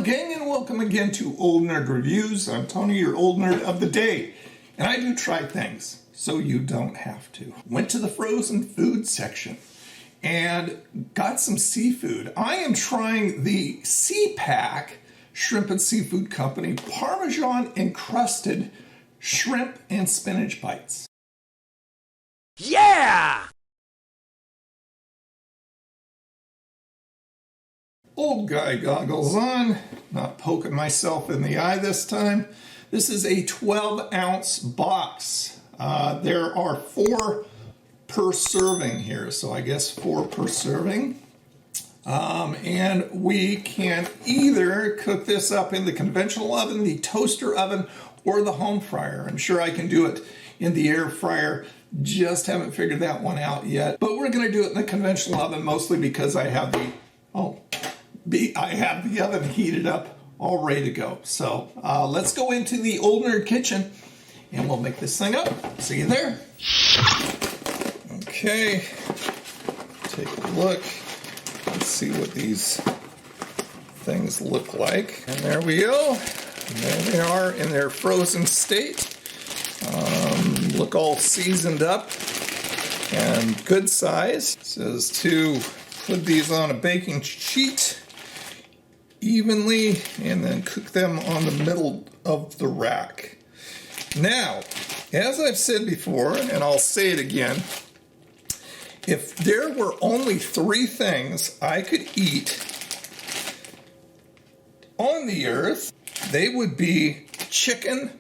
gang, and welcome again to Old Nerd Reviews. I'm Tony, your old nerd of the day, and I do try things so you don't have to. Went to the frozen food section and got some seafood. I am trying the SeaPak Shrimp and Seafood Company Parmesan Encrusted Shrimp and Spinach Bites. Yeah! Old guy goggles on, not poking myself in the eye this time. This is a 12-ounce box. There are 4 per serving here, so I guess 4 per serving. And we can either cook this up in the conventional oven, the toaster oven, or the home fryer. I'm sure I can do it in the air fryer. Just haven't figured that one out yet. But we're going to do it in the conventional oven, mostly because I have the oven heated up, all ready to go. So let's go into the Old Nerd kitchen and we'll make this thing up. See you there. Okay, take a look. Let's see what these things look like. And there we go. And there they are in their frozen state. Look all seasoned up and good size. It says to put these on a baking sheet evenly and then cook them on the middle of the rack. Now, as I've said before, and I'll say it again, if there were only 3 things I could eat on the earth, they would be chicken,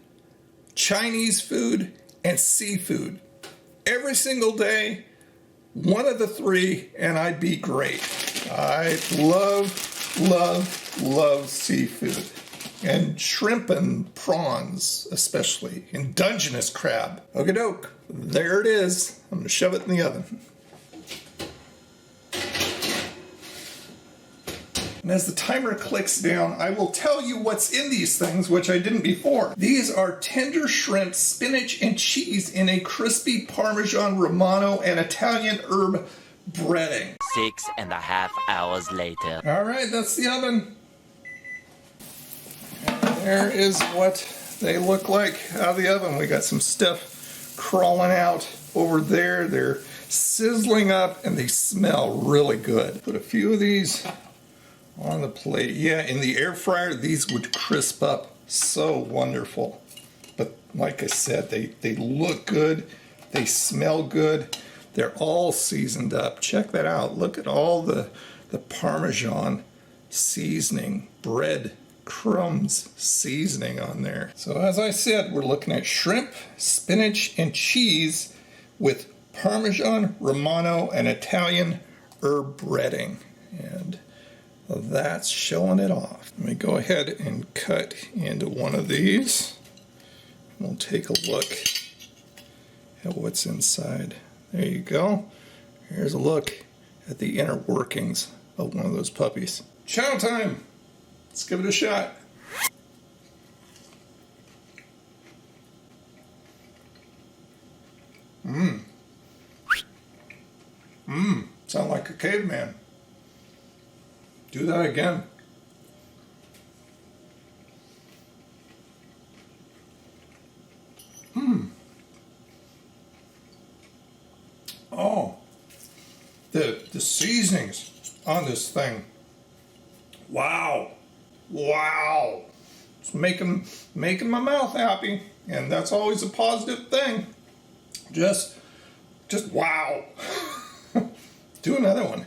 Chinese food, and seafood. Every single day, one of the 3, and I'd be great. I love seafood. And shrimp and prawns, especially. And Dungeness crab. Okie doke. There it is. I'm going to shove it in the oven. And as the timer clicks down, I will tell you what's in these things, which I didn't before. These are tender shrimp, spinach, and cheese in a crispy Parmesan Romano and Italian herb breading. 6.5 hours later. All right, that's the oven. And there is what they look like out of the oven. We got some stuff crawling out over there. They're sizzling up and they smell really good. Put a few of these on the plate. Yeah, in the air fryer, these would crisp up so wonderful. But like I said, they look good. They smell good. They're all seasoned up. Check that out. Look at all the Parmesan seasoning, bread crumbs seasoning on there. So as I said, we're looking at shrimp, spinach, and cheese with Parmesan Romano and Italian herb breading. And that's showing it off. Let me go ahead and cut into one of these. We'll take a look at what's inside. There you go. Here's a look at the inner workings of one of those puppies. Chow time! Let's give it a shot. Sound like a caveman. Do that again. Oh, the seasonings on this thing. Wow. It's making my mouth happy, and that's always a positive thing. Just wow. Do another one.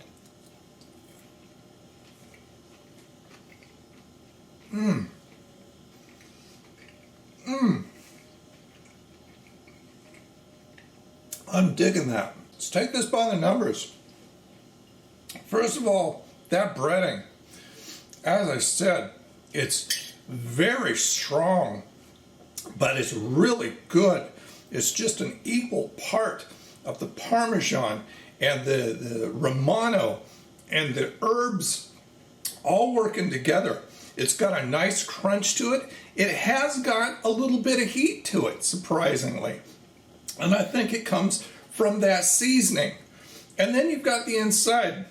I'm digging that. Let's take this by the numbers. First of all, that breading. As I said, it's very strong, but it's really good. It's just an equal part of the Parmesan and the Romano and the herbs all working together. It's got a nice crunch to it. It has got a little bit of heat to it, surprisingly. And I think it comes from that seasoning. And then you've got the inside.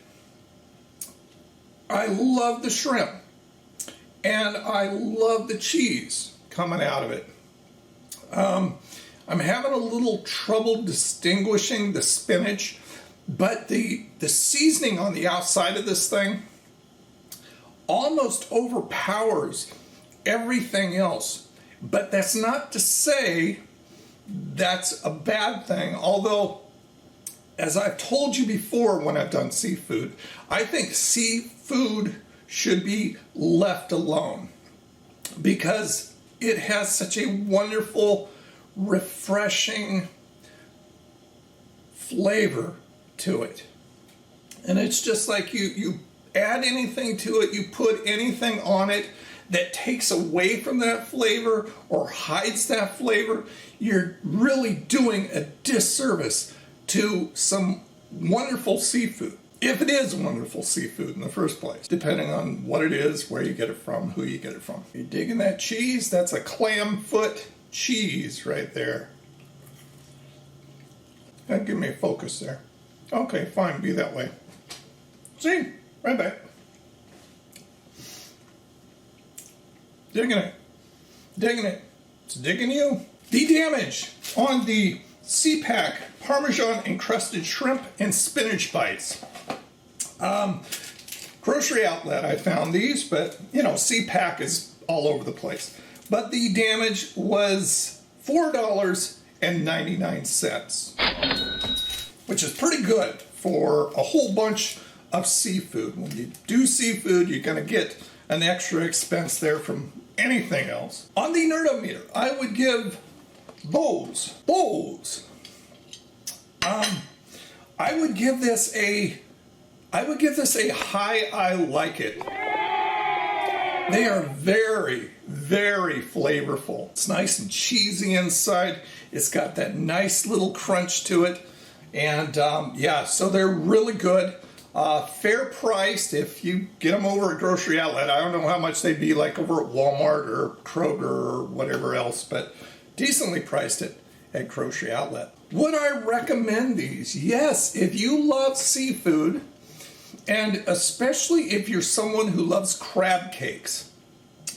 I love the shrimp. And I love the cheese coming out of it. I'm having a little trouble distinguishing the spinach, but the seasoning on the outside of this thing almost overpowers everything else. But that's not to say that's a bad thing, although, as I've told you before when I've done seafood, I think seafood should be left alone because it has such a wonderful, refreshing flavor to it. And it's just like you add anything to it, you put anything on it that takes away from that flavor or hides that flavor, you're really doing a disservice to some wonderful seafood. If it is wonderful seafood in the first place, depending on what it is, where you get it from, who you get it from. You digging that cheese? That's a clam foot cheese right there. That give me a focus there. Okay, fine, be that way. See, right back. Digging it. Digging it. It's digging you. The damage on the SeaPak Parmesan Encrusted Shrimp and Spinach Bites. Grocery outlet, I found these, but you know, SeaPak is all over the place. But the damage was $4.99, which is pretty good for a whole bunch of seafood. When you do seafood, you're going to get an extra expense there from anything else. On the Nerdometer, I would give those. I would give this a high I like it. They are very, very flavorful. It's nice and cheesy inside. It's got that nice little crunch to it. And yeah, so they're really good. Fair priced if you get them over at Grocery Outlet. I don't know how much they'd be like over at Walmart or Kroger or whatever else, but decently priced at Grocery Outlet. Would I recommend these? Yes, if you love seafood, and especially if you're someone who loves crab cakes.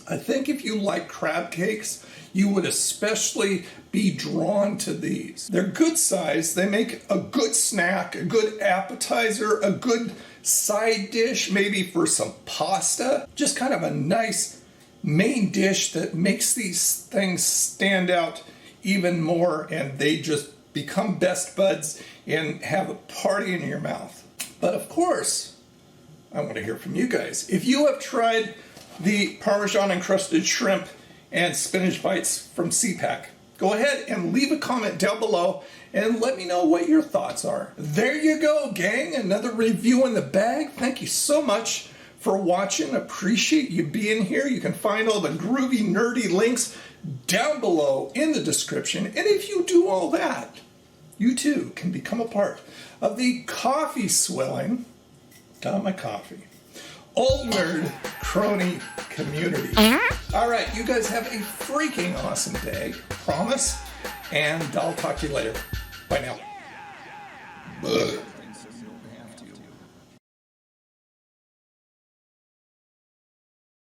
I think if you like crab cakes, you would especially be drawn to these. They're good size. They make a good snack, a good appetizer, a good side dish, maybe for some pasta. Just kind of a nice main dish that makes these things stand out even more, and they just become best buds and have a party in your mouth. But of course, I want to hear from you guys. If you have tried the Parmesan Encrusted Shrimp and Spinach Bites from SeaPak, go ahead and leave a comment down below and let me know what your thoughts are. There you go, gang. Another review in the bag. Thank you so much for watching. Appreciate you being here. You can find all the groovy, nerdy links down below in the description. And if you do all that, you too can become a part of the coffee swilling, got my coffee, old nerd crony community. All right, you guys have a freaking awesome day, promise, and I'll talk to you later. Bye now. Ugh.